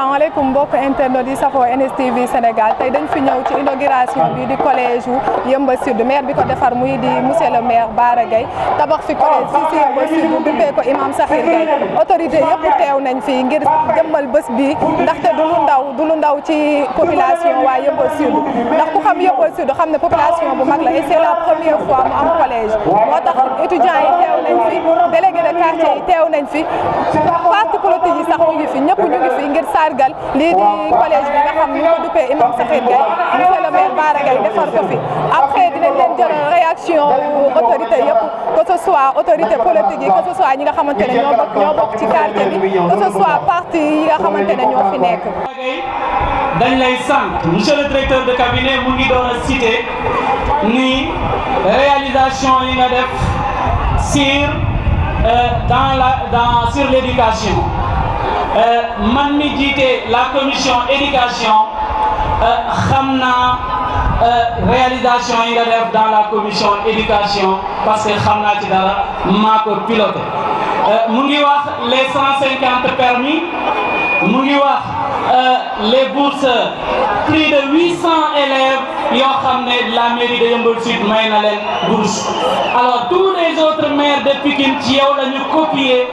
asalaamaaleykum mbokk internet yi safoo NSTV Sénégal tey dañ fi ñëw ci inauguration bi di collège wu Yeumbeul Sud maire bi ko defar muy di monsieur le maire Bara Gaye tabax fi collège fii ci Yeumbeul Sud duppee ko imam Sakhir Gaye autorité yëpp teew nañ fii ngir jëmmal bés bi ndaxte du lu ndaw ci population waa Yeumbeul Sud ndax ku xam Yeumbeul Sud xam ne population bu mag la et c'est la première fois mu am collège moo tax étudiants yi teew nañ fi délégué de quartier yi teew nañ fi parti politique yi sax ñu ngi fi ñëpp ñu ngi fi ngir sargal lii di collège bi nga xam ñu ko duppee imam Sakhir Gaye monsieur le maire Bara Gaye defar ko fi après dinañ leen jël réaction autorité yëpp que ce soit autorité politique yi que ce soit ñi nga xamante ne ñoo bokk ci quartier bi que ce soit parti yi nga xamante ne ñoo fi nekk. dañ lay sant monsieur le directeur de cabinet mu ngi doon a cité ni réalisation yi nga def sur l'éducation. Man mi jiite la commission éducation xam naa réalisation yi nga def dans la commission éducation parce que xam naa ci dara maa ko piloté mu ngi wax les 150 permis mu ngi wax les bourses plus de 800 élèves yoo xam ne la mairie de Yeumbeul Sud may na leen bourse alors tous les autres maires de Pikine ci yow la ñu copier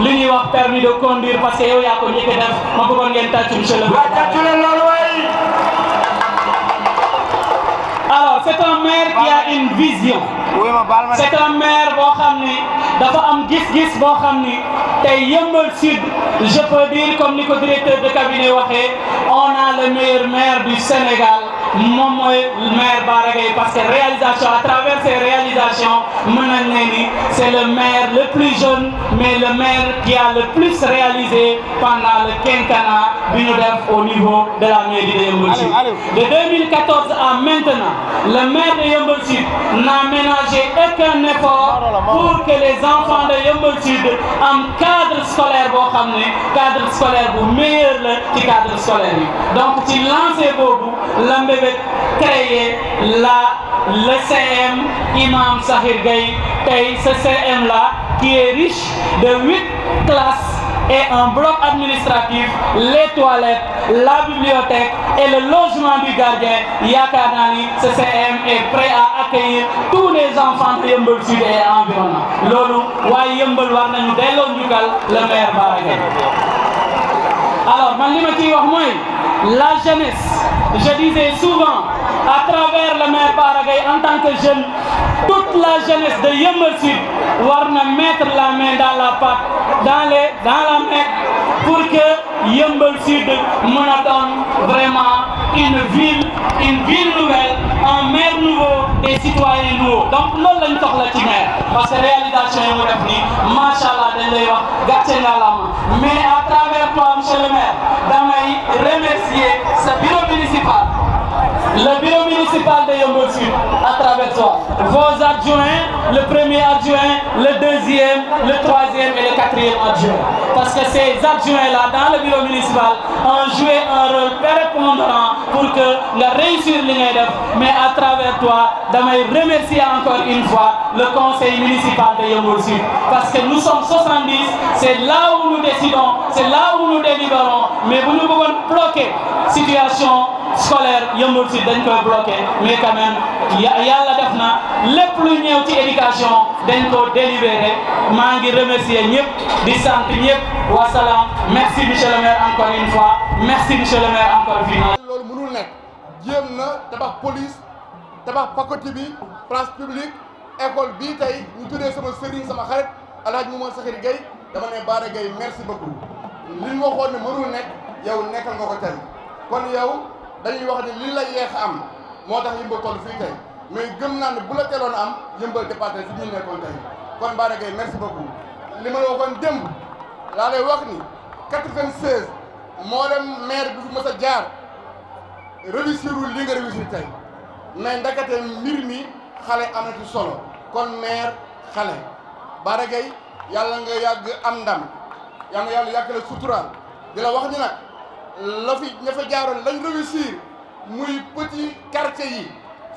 li ñuy wax permis de conduire parce que yow yaa ko njëkk a def ma bëggoon ngeen tàccu monsieur le maire. Alors c'est un maire qui a une vision c'est un maire boo xam ni dafa am gis-gis boo xam ni tey Yeumbeul Sud je peux dire comme ni ko directeur de cabinet waxee on a le meilleur maire du Sénégal moom mooy maire Bara Gaye parce que réalisation à travers ces réalisations mën nañ ne ni c'est le maire le plus jeune mais le maire qui a le plus réalisé pendant le quinquennat bi ñu def au niveau de la mairie de Yeumbeul Sud. De 2014 à maintenant le maire de Yeumbeul Sud n'a ménagé aucun effort pour que les enfants de Yeumbeul Sud am cadre scolaire boo xam ne cadre scolaire bu meilleur la ci cadre scolaire yi donc ci lancé boobu la mbébét créer le CM Imam Sakhir Gaye tey ce CM là qui est riche de 8 classes et un bloc administratif, les toilettes, la bibliothèque et le logement du gardien. Yaakaar naa ni ce CM est prêt à accueillir tous les enfants de Yeumbeul Sud et environnement. Loolu waaye Yeumbeul war nañu delloo njukkal le maire Bara Gaye. Alors man li ma ciy wax mooy la jeunesse, je disais souvent à travers le maire Bara Gaye en tant que jeune, toute la jeunesse de Yeumbeul Sud war na mettre la main dans la pâte, dans la main pour que Yeumbeul Sud mën a doon vraiment une ville nouvelle, un maire nouveau, des citoyens nouveaux. Donc loolu lañ soxla ci maire parce que réalisation yi mu def nii macha allah dañ lay wax gàcce ngalaama mais à travers toi monsieur le maire damay remercier sa bureau municipal. Le bureau municipal de Yeumbeul Sud à travers toi, vos adjoints, le premier adjoint, le deuxième, le troisième et le quatrième adjoint. Parce que ces adjoints-là dans le bureau municipal ont joué un rôle prépondérant pour que nga réussir li ngay def mais à travers toi damay remercier encore une fois le conseil municipal de Yeumbeul Sud parce que nous sommes 70, c'est là où nous décidons, c'est là où nous délibérons mais bu ñu bëggoon bloquer situation scolaire Yeumbeul Sud dañ koy bloqué mais quand même yàlla def na lépp lu ñëw ci éducation dañ ko délibéré maa ngi remercier ñëpp di sant ñëpp wasalaam merci monsieur le maire encore une fois merci monsieur le maire encore une fois. loolu mënul nekk jéem na tabax police tabax pakoti bi place publique école bii tey ñu tuddee sama sëriñ sama xarit Alhaji Imam Sakhir Gaye dama ne Bara Gaye merci beaucoup li ñu waxoon ne mënul nekk yow nekkal nga ko tey kon yow. dañuy wax ne li la yeex am moo tax Yeumbeul toll fii tey mais gëm naa ne bu la teeloon am Yeumbeul département fi ñu nekkoon tey kon Bara Gaye merci beaucoup li ma la waxoon démb laa lay wax ni 96 moo dem maire bi fi mës a jaar réussirul li nga réussir tey mais ndakate mbir mi xale am na ci solo kon maire xale Bara Gaye yàlla nga yàgg am ndam yàlla yàgg la suturaal di la wax ni nag la fi ña fa jaaroon lañ réussir muy petit quartier yi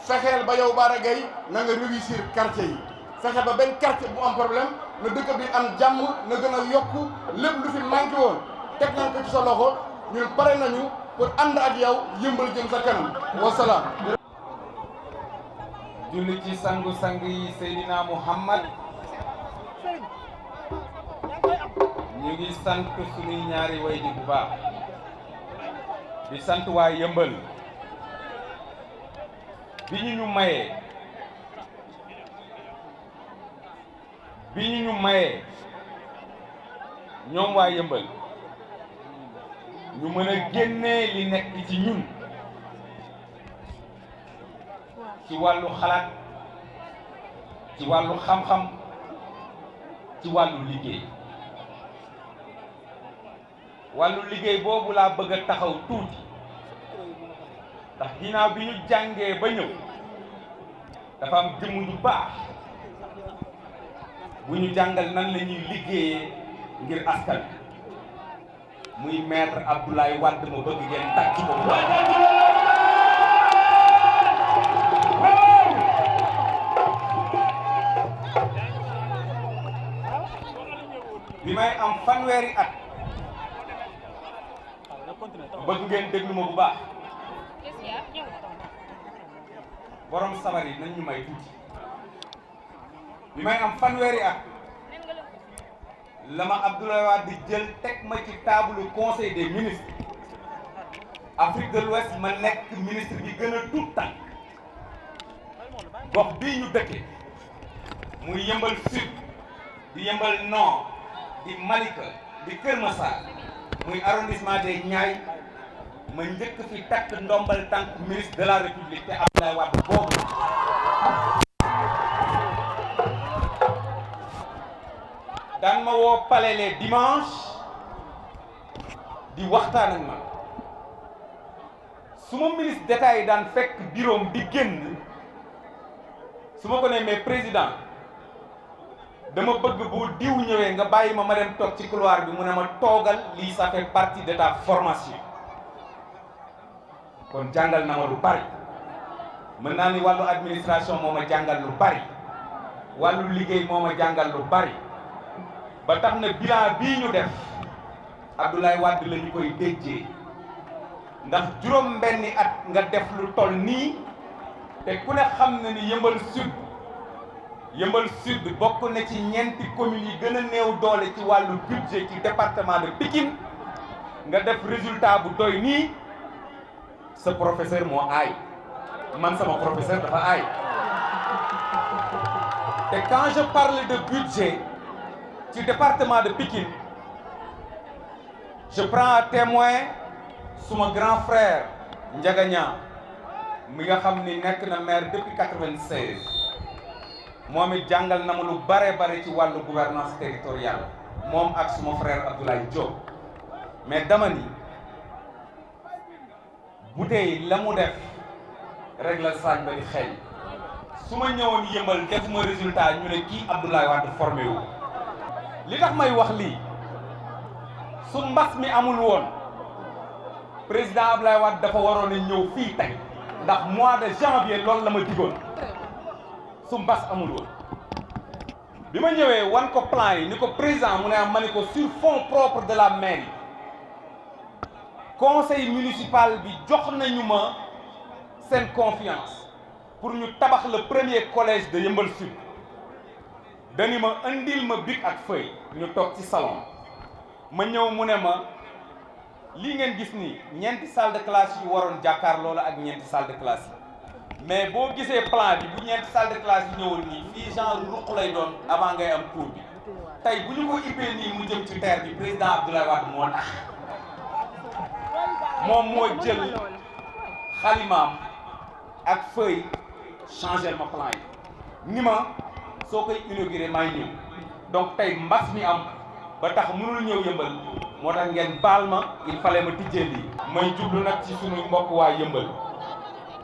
fexeel ba yow Bara Gaye na nga réussir quartier yi fexe ba benn quartier bu am problème na dëkk bi am jàmm na gën a yokku lépp lu fi manqué woon teg nañ ko ci sa loxo ñun pare nañu pour ànd ak yow yëmbal jëm sa kanam wasalaam. julli ci sangu-sang yi Seydina Muhammad ñu ngi sant suñuy ñaari way di bu baax di sant waa yëmbal bi ñu mayee ñoom waa yëmbal ñu mën a génnee li nekk ci ñun ci wàllu xalaat ci wàllu xam-xam ci wàllu liggéey boobu laa bëgg a taxaw tuuti ndax ginnaaw bi ñu jàngee ba ñëw dafa am jëmm ju baax bu ñu jàngal nan la ñuy liggéeyee ngir askan muy maître Abdoulaye Wade ma bëgg ngeen tàcc ko bu baax. bi may am fanweeri at bëgg ngeen déglu ma bu baax borom sabar yi nañ ñu may tuuti bi may am fanweeri at la ma Abdoulaye Wade di jël teg ma ci table conseil des ministres Afrique de l'Ouest ma nekk ministre bi gën a tuut tànk gox bii ñu dëkke muy yëmbal sud di yëmbal nord di Malika di Kër Massar muy arrondissement des Niayes ma njëkk fi takk ndombal tànk ministre de la République te Abdoulaye Wade boobu daan ma woo palais les dimanches di waxtaan ak ma su ma ministre d'État yi daan fekk bureau di génn su ma ko nee mais président dama bëgg bu diw ñëwee nga bàyyi ma dem toog ci couloir bi mu ne ma toogal lii ça fait partie de ta formation kon jàngal na ma lu bari mën naa ni wàllu administration moo ma jàngal lu bari wàllu liggéey moo ma jàngal lu bari ba tax na bilan bii ñu def Abdoulaye Wade la ñu koy déjee ndax juróom benni at nga def lu toll nii te ku ne xam na ni Yëmbal Sud bokk na ci ñeenti communes yi gën a néew doole ci wàllu budget ci département de Pikine nga def résultat bu doy nii sa professeur moo aay man sama professeur dafa aay te quand je parle de budget ci département de Pikine je prends à témoin suma grand frère Ndiaga Niang mi nga xam ni nekk na maire depuis 96 moom it jàngal na ma lu bare ci wàllu gouvernance territoriale moom ak suma frère Abdoulaye Diop mais dama ni bu tey la mu def rek la sañ ba di xeeñ su ma ñëwoon yëmbal defuma résultat ñu ne kii Abdoulaye Wade formé wu li tax may wax lii su mbas mi amul woon président Abdoulaye Wade dafa waroon a ñëw fii tey ndax mois de janvier loolu la ma digoon su mbas amul woon bi ma ñëwee wan ko plan yi ni ko président mu ne am ma ni ko sur fonds propres de la mairie conseil municipal bi jox nañu ma seen confiance pour ñu tabax le premier collège de Yeumbeul Sud dani ma indil ma bic ak feuille ñu toog ci salon ma ñëw mu ne ma lii ngeen gis ni ñeenti salle de classe yu waroon jàkkaar loola ak ñeenti salle de classe yi mais boo gisee plan bi bu ñeenti salle de classe yi ñëwoon nii fii genre ruq lay doon avant ngay am cours bi tey bu ñu ko ibbee nii mu jëm ci terre bi président Abdoulaye Wade moo tax moom moo jël xalimaam ak feuille changer ma plan yi ni ma soo koy inauguré maa ñëw donc tey mbas mi am ba tax mënul ñëw yëmbal moo tax ngeen baal ma il fallait ma tijjee lii may jublu nag ci sunu mbokk waa yëmbal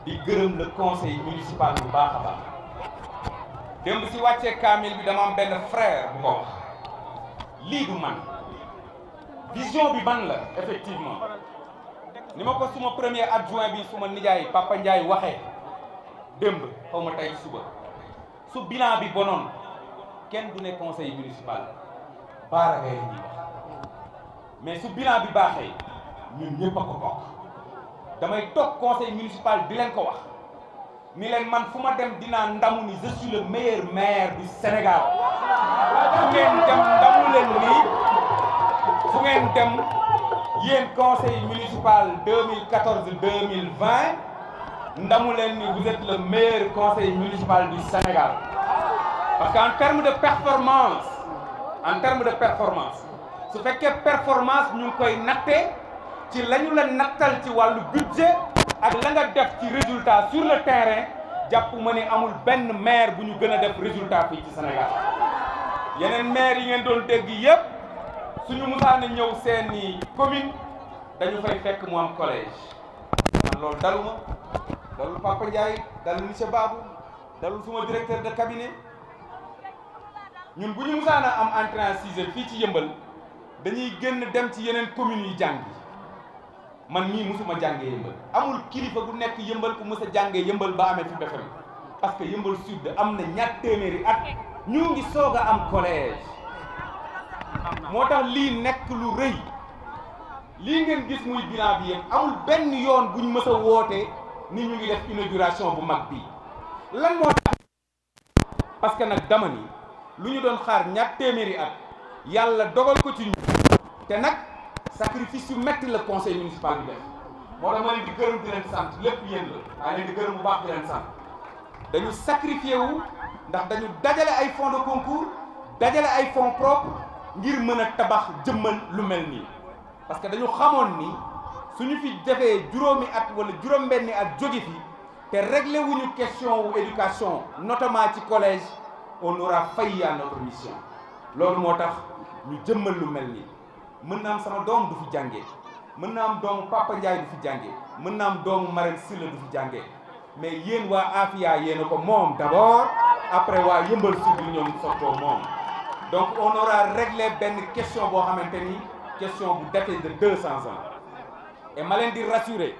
di gërëm le conseil municipal bu baax a baax démb si wàccee kaamil bi dama am benn frère bu ko wax lii du man vision bi man la effectivement ni ma ko suma premier adjoint bi suma nijaay Papa Ndiaye waxee démb xaw ma tey suba su bilan bi bonoon kenn du ne conseil municipal baara ngay ñuy wax mais su bilan bi baaxee ñun ñëpp a ko bokk damay toog conseil municipal di leen ko wax ni leen man fu ma dem dinaa ndamu ni je suis le meilleur maire du Sénégal fu ngeen dem ndamu leen nii fu ngeen dem yéen conseil municipal 2014-2020 ndamu leen ni vous êtes le meilleur conseil municipal du Sénégal parce qu'en termes de performance su fekkee performance ñu ngi koy natte ci la ñu la nattal ci wàllu budget ak la nga def ci résultat sur le terrain jàpp ma ne amul benn maire bu ñu gën a def résultat fii ci Sénégal yeneen maire yi ngeen doon dégg yépp suñu musaana ñëw seeni commune dañu fay fekk mu am collège man loolu daluma dalul Papa Ndiaye dalul monsieur Babou dalul suma directeur de cabinet ñun bu ñu musaana am entrée en sixième fii ci Yëmbal dañuy génn dem ci yeneen communes yi jàngi man mii musuma jàngee Yëmbal amul kilifa bu nekk Yëmbal ku mës a jàngee Yëmbal ba amee fi BFEM parce que Yëmbal Sud am na ñaar téeméeri at ñu ngi soog a am collège moo tax lii nekk lu rëy lii ngeen gis muy bilan bi yëpp amul benn yoon bu ñu mës a woote ni ñu ngi def inauguration bu mag bii lan moo tax parce que nag dama ni lu ñu doon xaar ñaar téeméeri at yàlla dogal ko ci ñu te nag sacrifice yu metti la conseil municipal bi def moo tax ma leen di gërëm di leen sant lépp yéen la waaye leen di gërëm bu baax di leen sant dañu sacrifié wu ndax dañu dajale ay fonds de concours dajale ay fonds propres ngir mën a tabax jëmmal lu mel nii parce que dañu xamoon ni suñu fi defee juróomi at wala juróom-benni at jóge fi te réglé wuñu question wu éducation notamment ci collège on aura failli à notre mission loolu moo tax ñu jëmmal lu mel nii mën na am sama doom du fi jàngee mën na am doomu Papa Ndiaye du fi jàngee mën na am doomu Marème Sylla du fi jàngee mais yéen waa Afia yéen a ko moom d'abord après waa Yëmbal Sud ñoom sottoo moom donc on aura réglé benn question boo xamante ni question bu daté de 200 ans et ma leen di rassurer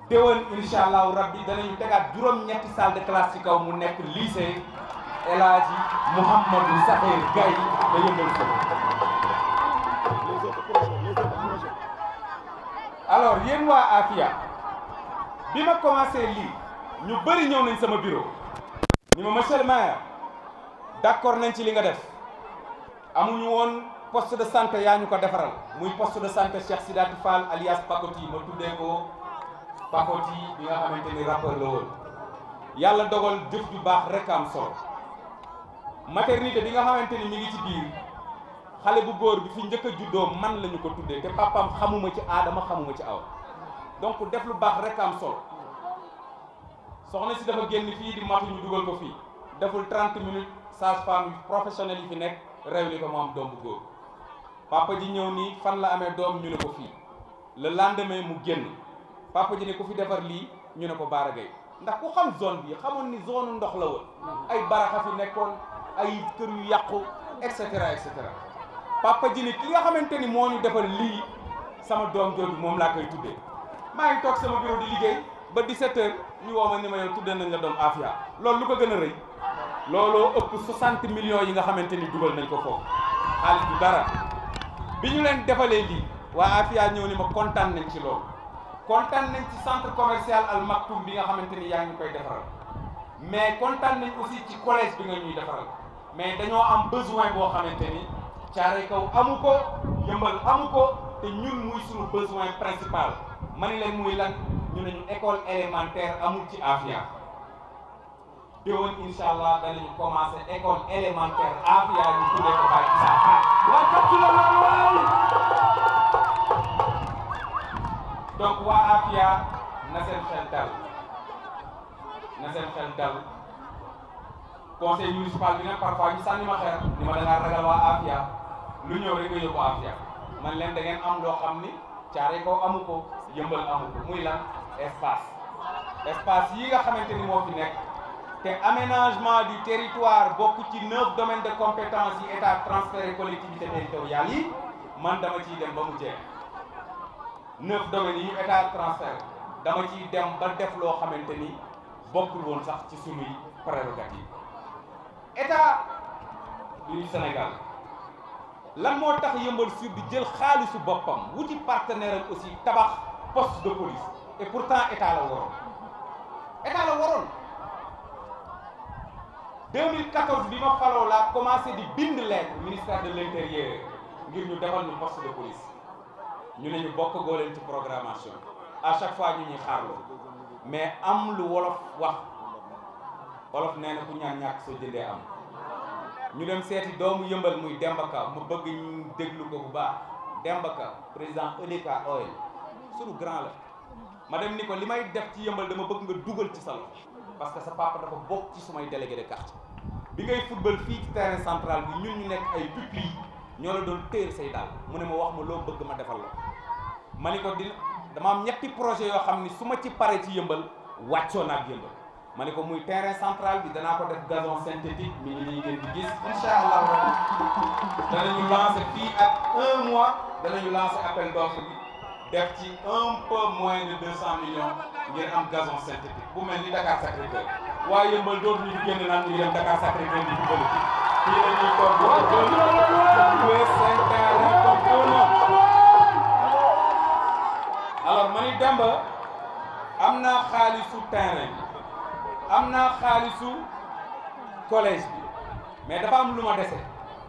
déwén incha allahu rabbi danañu tegaat juróom-ñetti salle de classe ci kaw mu nekk lycée El Hadji Mouhamadou Sakhir Gaye da Yëmbal Sud. alors yéen waa Afia bi ma commencé lii ñu bëri ñëw nañ sama bureau ni ma monsieur le maire d'accord nañ ci li nga def amuñu woon poste de santé yaa ñu ko defaral muy poste de santé Cheikh Sidati Fall alias Pakoti ma tuddee ko Pakoti bi nga xamante ni rappeur la woon yàlla dogal jëf ju baax rek am solo maternité bi nga xamante ni mi ngi ci biir xale bu góor bi fi njëkk a juddoo man lañu ko tuddee te papam xamuma ci aadama xamuma ci aw donc def lu baax rek am solo soxna si dafa génn fii di matu ñu dugal ko fii deful 30 minutes sage-femme professionnelle yi fi nekk réew ko mu am doom bu góor papa ji ñëw nii fan la amee doom ñu ne ko fii le lendemain mu génn papa ji ne ku fi defar lii ñu ne ko Bara Gaye ndax ku xam zone bi xamoon ni zone ndox la woon ay baraxa fi nekkoon ay kër yu yàqu et cetera et cetera papa ji ne ki nga xamante ni moo ñu defar lii sama doom jooju moom laa koy tuddee maa ngi toog sama bureau di liggéey ba 17h ñu woo ma ni ma yow tuddee nañ la doom Afia loolu lu ko gën a rëy looloo ëpp 60 millions yi nga xamante ni dugal nañ ko foofu xaalis du dara bi ñu leen defalee lii waa Afia ñëw ni ma kontaan nañ ci loolu kontaan nañ ci centre commercial Al Maktoum bi nga xamante ni yaa ngi koy defaral mais kontaan nañ aussi ci collège bi nga ñuy defaral mais dañoo am besoin boo xamante ni Thiaroye Kaw amu ko Yëmbal amu ko te ñun muy suñu besoin principal ma ni leen muy lan ñu ne ñu école élémentaire amul ci Afia déwén incha allah danañu commencé école élémentaire Afia ñu tuddee ko Baye Issa waa kat la loolu waay donc waa Afia na seen xel dal na seen xel dal conseil municipal bi nag parfois ñu sànni ma xeer ni ma da ngaa ragal waa Afia lu ñëw rek nga yóbbu Afia man leen da ngeen am loo xam ni Thiaroye Kaw amu ko Yëmbal amu ko muy lan espace yi nga xamante ni moo fi nekk te aménagement du territoire bokk ci 9 domaines de compétence yi état transféré collectivité territoriales yi man dama ciy dem ba mu jeex 9 domaines yi état transféré dama ciy dem ba def loo xamante ni bokkul woon sax ci sunuy prérogative état du Sénégal lan moo tax Yeumbeul Sud di jël xaalisu boppam wuti partenaire am aussi tabax poste de police et pourtant état la waroon 2014 bi ma faloo laa commencé di bind lettre ministère de l'intérieur ngir ñu defal ñu poste de police ñu ne ñu bokk goo leen ci programmation à chaque fois ñu ñuy xaarloo mais am lu wolof wax wolof nee na ku ñaan ñàkk soo jëndee am ñu dem seeti doomu Yeumbeul muy Demba Ka ma bëgg ñu déglu ko bu baax Demba Ka président EDK Oil sunu grand la ma dem ni ko li may def ci Yeumbeul dama bëgg nga dugal ci sa loxo parce que sa papa dafa bokk ci sumay délégué de quartier bi ngay football fii ci terrain central bi ñun ñu nekk ay pupilles ñoo la doon téer say daal mu ne ma wax ma loo bëgg ma defal la ma ni ko dama am ñetti projet yoo xam ni su ma ci paree ci Yeumbeul wàccoo naa ak Yeumbeul ma ne ko muy terrain central bi danaa ko def gazon synthétique mi ngi nii ngeen di gis incha allah danañu lancer fii ak 1 mois danañu lancer appel d'offre bi def ci un peu moins de 200 millions ngir am gazon synthétique bu mel ni Dakar Sacré-Cœur waaye Yeumbeul dootu ñu génn naan ñu dem Dakar Sacré-Cœur di football fii la ñuy toog jouer seen terrain comme tout le monde. Alors ma ni Demba am naa xaalisu terrain bi am naa xaalisu collège bi mais dafa am lu ma dese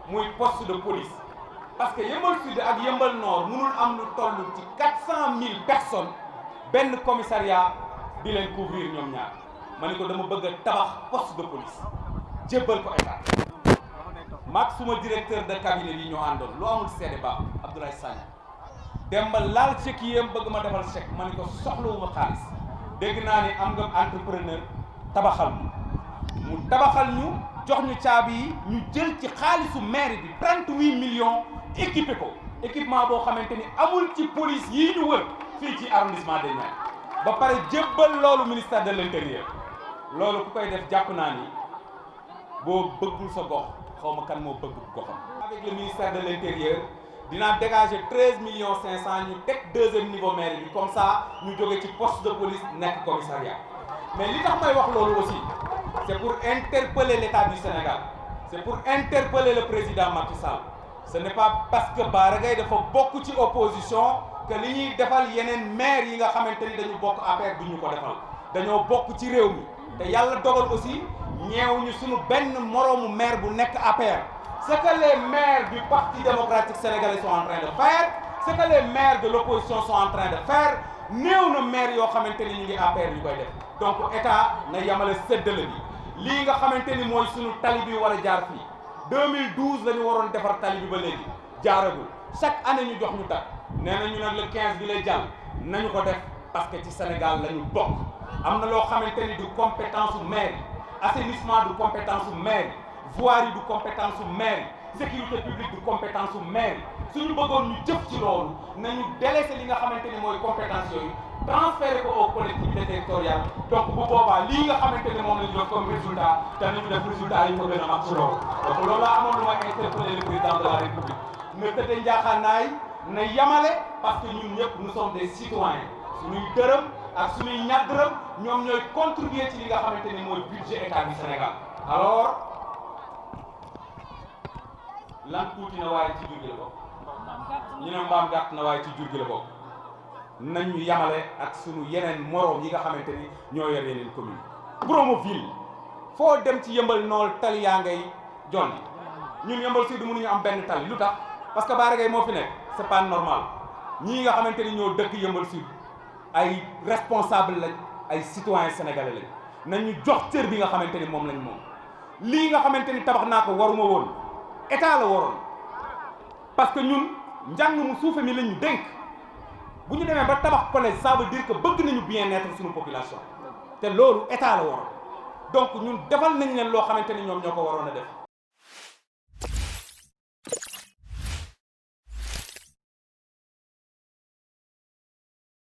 muy poste de police parce que Yeumbeul Sud ak Yeumbeul Nord mënul am lu toll ci 400 000 personnes benn commissariat di leen couvrir ñoom ñaar ma ni ko dama bëgg a tabax poste de police jébbal ko état maag suma directeur de cabinet yi ñoo àndoon lu amul seede baax Abdoulaye Sagna Demba laal chèque yéem bëgg ma defal chèque ma ni ko soxlawuma xaalis dégg naa ni am nga entrepreneur tabaxal mu tabaxal ñu jox ñu caabi yi ñu jël ci xaalisu maire bi 38 millions équipé ko équipement boo xamante ni amul ci police yii ñu wër fii ci arrondissement des Niayes ba pare jébbal loolu ministère de l'intérieur loolu ku koy def jàpp naa ni boo bëggul sa gox xaw ma kan moo bëgg goxam. avec le ministère de l'intérieur dinaa dégager 13 millions 500 ñu teg deuxième niveau maire bi comme ça ñu jóge ci poste de police nekk commissariat mais li tax may wax loolu aussi c'est pour interpeller l'État du Sénégal c'est pour interpeller le président Macky Sall ce n'est pas parce que Bara Gaye dafa bokk ci opposition que li ñuy defal yeneen maire yi nga xamante ni dañu bokk APR duñu ko defal dañoo bokk ci réew mi te yàlla dogal aussi ñeewuñu suñu benn moroomu maire bu nekk APR ce que les maires du Parti démocratique sénégalais sont en train de faire ce que les maires de l'opposition sont en train de faire néew na maire yoo xamante ni ñu ngi APR yu koy def donc état na yamale séddale bi lii nga xamante ni mooy suñu tali bi war a jaar fii 2012 la ñu waroon defar tali bi ba léegi jaaragul chaque année ñu jox ñu tak nee nañu nag le 15 bi lay jàll nañu ko def parce que ci Sénégal la ñu bokk am na loo xamante ni du compétence u maire assainissement du compétence u maire voirie du compétence u maire sécurité publique du compétence u maire suñu bëggoon ñu jëf ci loolu nañu délaisser li nga xamante ni mooy compétence yooyu transférer ko aux collectivités territoriales donc bu boobaa lii nga xamante ni moom lañu def comme résultat te nañu def résultat yi ko gën a mag ci loolu donc loolu laa amoon lu may interpeller le président de la république ne tëddee njaaxaanaay na yamale parce que ñun ñëpp nous sommes des citoyens suñuy dërëm ak suñuy ñaar dërëm ñoom ñooy contribuer ci li nga xamante ni mooy budget état du Sénégal alors lan tuuti na waaye ci jur gi la bokk ñu ne mbaam gàtt na waaye ci jur gi la bokk nañu yamale ak sunu yeneen moroom yi nga xamante ni ñoo yor yeneen commune Promoville foo dem ci Yeumbeul Nord tali yaa ngay jolli ñun Yeumbeul Sud mënuñu am benn tali lu tax parce que Bara Gaye moo fi nekk c'est pas normal ñii nga xamante ni ñoo dëkk Yeumbeul Sud ay responsable lañ ay citoyens sénégalais lañ nañu jox cër bi nga xamante ni moom lañ moom lii nga xamante ni tabax naa ko waruma woon état la waroon parce que ñun njàng mu suufe mi lañ ñu dénk bu ñu demee ba tabax collège ça veut dire que bëgg nañu bien-être suñu population te loolu état la waroon donc ñun defal nañ leen loo xamante ni ñoom ñoo ko waroon a def